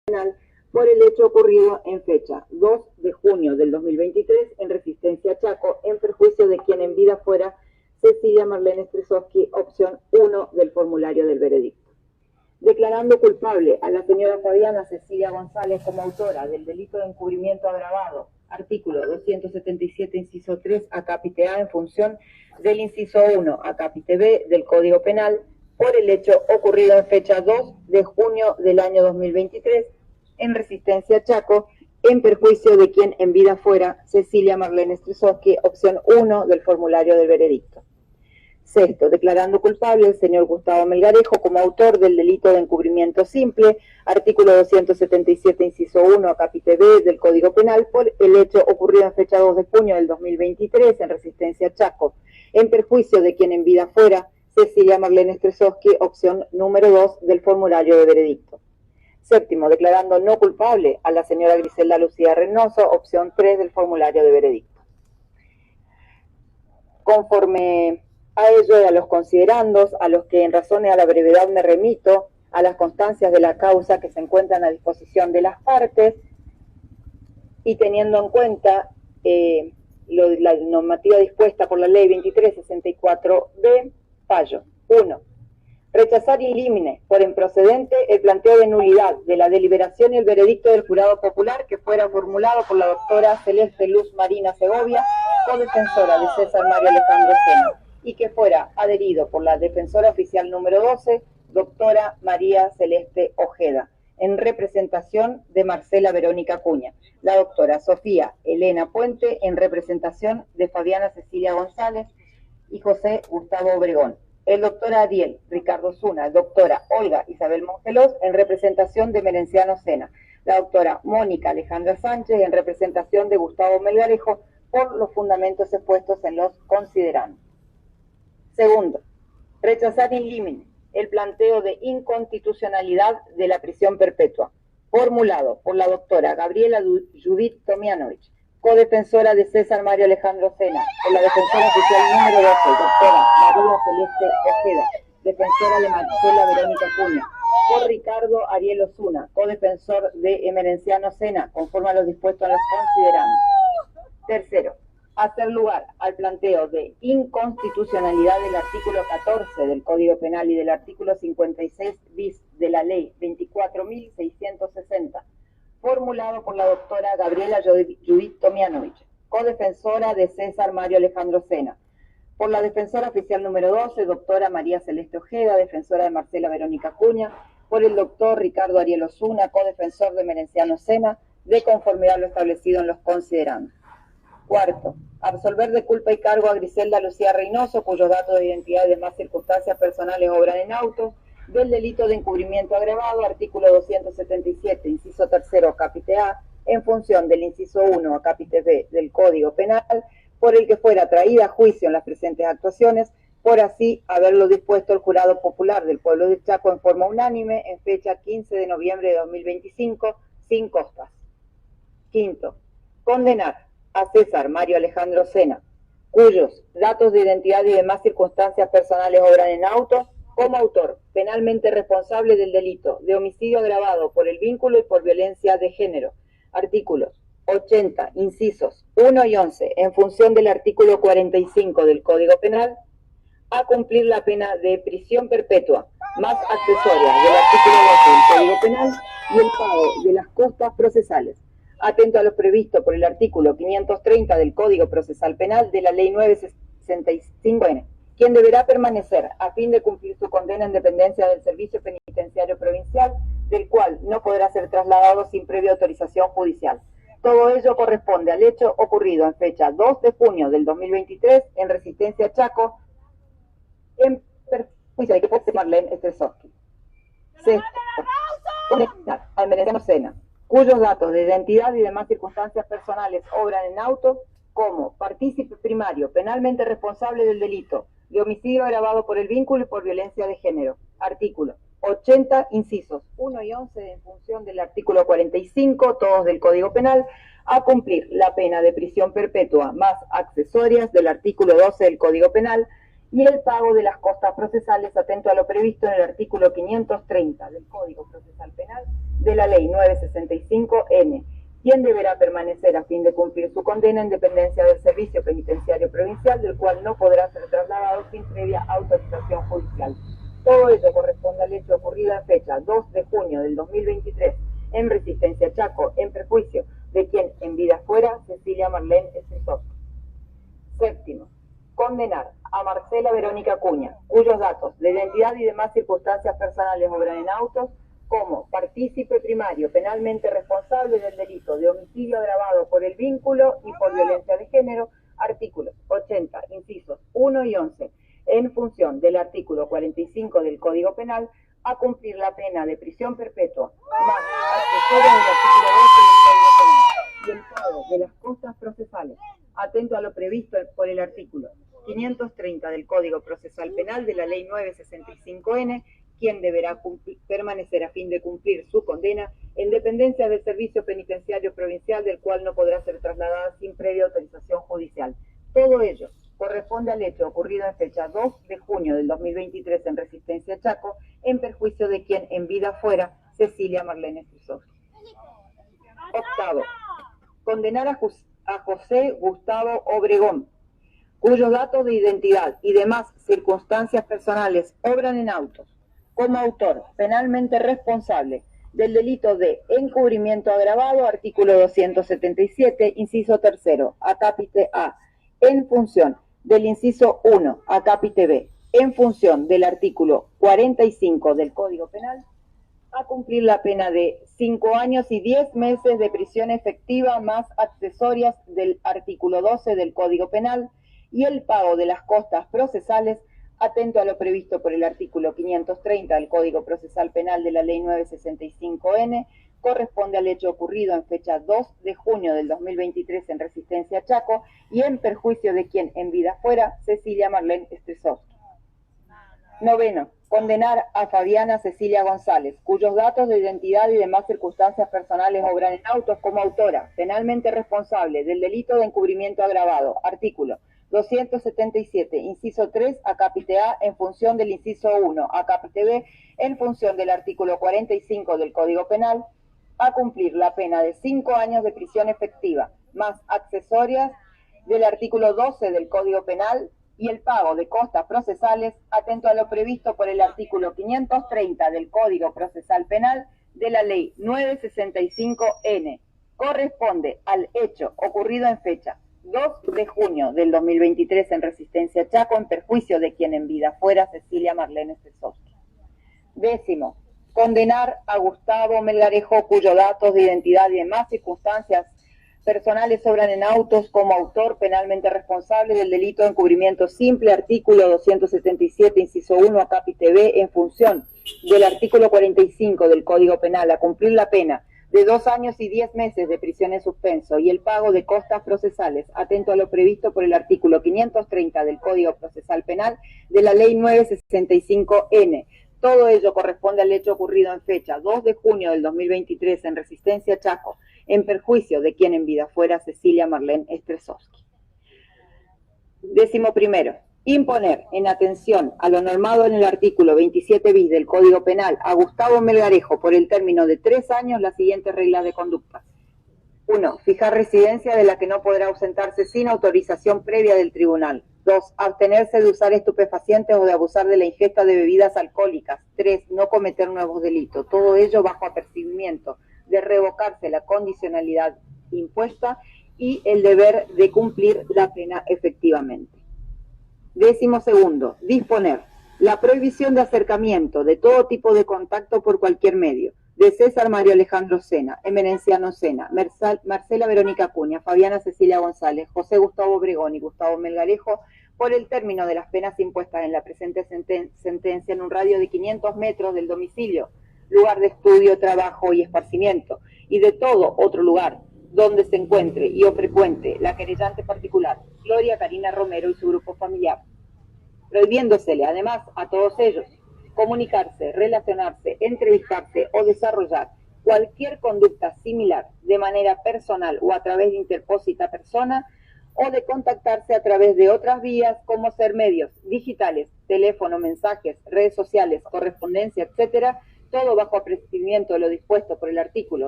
Penal por el hecho ocurrido en fecha 2 de junio del 2023 en Resistencia Chaco, en perjuicio de quien en vida fuera Cecilia Marlene Stresowski, opción 1 del formulario del veredicto. Declarando culpable a la señora Fabiana Cecilia González como autora del delito de encubrimiento agravado, artículo 277, inciso 3, acápite A, en función del inciso 1, acápite B del Código Penal, por el hecho ocurrido en fecha 2 de junio del año 2023 en Resistencia Chaco, en perjuicio de quien en vida fuera Cecilia Marlene Stresowski, opción 1 del formulario del veredicto. Sexto, declarando culpable al señor Gustavo Melgarejo como autor del delito de encubrimiento simple, artículo 277, inciso 1, acápite B del Código Penal, por el hecho ocurrido en fecha 2 de junio del 2023 en Resistencia Chaco, en perjuicio de quien en vida fuera Cecilia Marlene Stresowski, opción número 2 del formulario de veredicto. Séptimo, declarando no culpable a la señora Griselda Lucía Reynoso, opción 3 del formulario de veredicto. Conforme a ello y a los considerandos, a los que en razón y a la brevedad me remito, a las constancias de la causa que se encuentran a disposición de las partes, y teniendo en cuenta la normativa dispuesta por la ley 2364B, fallo. 1. Rechazar in limine por improcedente el planteo de nulidad de la deliberación y el veredicto del jurado popular que fuera formulado por la doctora Celeste Luz Marina Segovia, codefensora de César Mario Alejandro Sena, y que fuera adherido por la defensora oficial número 12, doctora María Celeste Ojeda, en representación de Marcela Verónica Cuña, la doctora Sofía Elena Puente, en representación de Fabiana Cecilia González y José Gustavo Obregón, el doctor Ariel Ricardo Zuna, doctora Olga Isabel Mongelos, en representación de Merenciano Sena, la doctora Mónica Alejandra Sánchez, en representación de Gustavo Melgarejo, por los fundamentos expuestos en los considerandos. Segundo, rechazar in limine el planteo de inconstitucionalidad de la prisión perpetua, formulado por la doctora Gabriela Judith Tomianovich, codefensora de César Mario Alejandro Sena, por la defensora oficial número 12, doctora María Celeste Ojeda, defensora de Marcela Verónica Cuña, por Ricardo Ariel Osuna, codefensor de Emerenciano Sena, conforme a lo dispuesto en los considerandos. Tercero, hacer lugar al planteo de inconstitucionalidad del artículo 14 del Código Penal y del artículo 56 bis de la ley 24.660, formulado por la doctora Gabriela Judith Tomianovich, codefensora de César Mario Alejandro Sena, por la defensora oficial número 12, doctora María Celeste Ojeda, defensora de Marcela Verónica Cuña, por el doctor Ricardo Ariel Osuna, codefensor de Merenciano Sena, de conformidad a lo establecido en los considerandos. Cuarto, absolver de culpa y cargo a Griselda Lucía Reynoso, cuyos datos de identidad y demás circunstancias personales obran en auto, del delito de encubrimiento agravado, artículo 277, inciso 3, acápite A, en función del inciso 1, acápite B del Código Penal, por el que fuera traída a juicio en las presentes actuaciones, por así haberlo dispuesto el Jurado Popular del Pueblo de Chaco en forma unánime en fecha 15 de noviembre de 2025, sin costas. Quinto, condenar a César Mario Alejandro Sena, cuyos datos de identidad y demás circunstancias personales obran en auto, como autor penalmente responsable del delito de homicidio agravado por el vínculo y por violencia de género, artículos 80, incisos 1 y 11, en función del artículo 45 del Código Penal, a cumplir la pena de prisión perpetua, más accesoria del artículo 12 del Código Penal y el pago de las costas procesales, atento a lo previsto por el artículo 530 del Código Procesal Penal de la Ley 965N, quien deberá permanecer a fin de cumplir su condena en dependencia del Servicio Penitenciario Provincial, del cual no podrá ser trasladado sin previa autorización judicial. Todo ello corresponde al hecho ocurrido en fecha 2 de junio del 2023 en Resistencia Chaco, en perjuicio de que fue Marlene Stresowski. Sexto, condenar al Merenciano Sena, cuyos datos de identidad y demás circunstancias personales obran en auto, como partícipe primario penalmente responsable del delito de homicidio agravado por el vínculo y por violencia de género, artículo 80, incisos 1 y 11, en función del artículo 45, todos del Código Penal, a cumplir la pena de prisión perpetua más accesorias del artículo 12 del Código Penal y el pago de las costas procesales atento a lo previsto en el artículo 530 del Código Procesal Penal de la Ley 965N, quien deberá permanecer a fin de cumplir su condena en dependencia del Servicio Penitenciario Provincial, del cual no podrá ser trasladado sin previa autorización judicial. Todo ello corresponde al hecho ocurrido en fecha 2 de junio del 2023 en Resistencia Chaco, en perjuicio de quien en vida fuera Cecilia Marlene Estresov. Séptimo, condenar a Marcela Verónica Acuña, cuyos datos de identidad y demás circunstancias personales obran en autos, como partícipe primario penalmente responsable del delito de homicidio agravado por el vínculo y por violencia de género, artículos 80, incisos 1 y 11, en función del artículo 45 del Código Penal, a cumplir la pena de prisión perpetua, más accesorios del artículo 12 del Código Penal y el pago de las costas procesales, atento a lo previsto por el artículo 530 del Código Procesal Penal de la Ley 965N, quien deberá permanecer a fin de cumplir su condena en dependencia del Servicio Penitenciario Provincial, del cual no podrá ser trasladada sin previa autorización judicial. Todo ello corresponde al hecho ocurrido en fecha 2 de junio del 2023 en Resistencia Chaco, en perjuicio de quien en vida fuera Cecilia Marlene Estresov. Octavo, condenar a José Gustavo Obregón, cuyos datos de identidad y demás circunstancias personales obran en autos, como autor penalmente responsable del delito de encubrimiento agravado, artículo 277, inciso tercero, acápite A, en función del inciso 1, acápite B, en función del artículo 45 del Código Penal, a cumplir la pena de 5 años y 10 meses de prisión efectiva más accesorias del artículo 12 del Código Penal y el pago de las costas procesales atento a lo previsto por el artículo 530 del Código Procesal Penal de la Ley 965N, corresponde al hecho ocurrido en fecha 2 de junio del 2023 en Resistencia Chaco y en perjuicio de quien en vida fuera Cecilia Marlene Estresov. Noveno, condenar a Fabiana Cecilia González, cuyos datos de identidad y demás circunstancias personales obran en autos, como autora penalmente responsable del delito de encubrimiento agravado, artículo 277, inciso 3, acápite A, en función del inciso 1, acápite B, en función del artículo 45 del Código Penal, a cumplir la pena de 5 años de prisión efectiva, más accesorias del artículo 12 del Código Penal y el pago de costas procesales, atento a lo previsto por el artículo 530 del Código Procesal Penal de la Ley 965N. Corresponde al hecho ocurrido en fecha 2 de junio del 2023 en Resistencia Chaco, en perjuicio de quien en vida fuera Cecilia Marlene Estresov. Décimo, condenar a Gustavo Melgarejo, cuyos datos de identidad y demás circunstancias personales obran en autos, como autor penalmente responsable del delito de encubrimiento simple, artículo 277, inciso 1, acápite B, en función del artículo 45 del Código Penal, a cumplir la pena de 2 años y 10 meses de prisión en suspenso y el pago de costas procesales, atento a lo previsto por el artículo 530 del Código Procesal Penal de la Ley 965N. Todo ello corresponde al hecho ocurrido en fecha 2 de junio del 2023 en Resistencia Chaco, en perjuicio de quien en vida fuera Cecilia Marlene Estresov. 11. Imponer, en atención a lo normado en el artículo 27 bis del Código Penal, a Gustavo Melgarejo por el término de 3 años las siguientes reglas de conducta. 1. Fijar residencia de la que no podrá ausentarse sin autorización previa del tribunal. 2. Abstenerse de usar estupefacientes o de abusar de la ingesta de bebidas alcohólicas. 3. No cometer nuevos delitos. Todo ello bajo apercibimiento de revocarse la condicionalidad impuesta y el deber de cumplir la pena efectivamente. 12. Disponer la prohibición de acercamiento de todo tipo de contacto por cualquier medio de César Mario Alejandro Sena, Emerenciano Sena, Marcela Verónica Acuña, Fabiana Cecilia González, José Gustavo Obregón y Gustavo Melgarejo por el término de las penas impuestas en la presente sentencia en un radio de 500 metros del domicilio, lugar de estudio, trabajo y esparcimiento, y de todo otro lugar donde se encuentre y o frecuente la querellante particular, Gloria Karina Romero y su grupo familiar, prohibiéndosele además a todos ellos comunicarse, relacionarse, entrevistarse o desarrollar cualquier conducta similar de manera personal o a través de interpósita persona o de contactarse a través de otras vías como ser medios digitales, teléfono, mensajes, redes sociales, correspondencia, etcétera, todo bajo apercibimiento de lo dispuesto por el artículo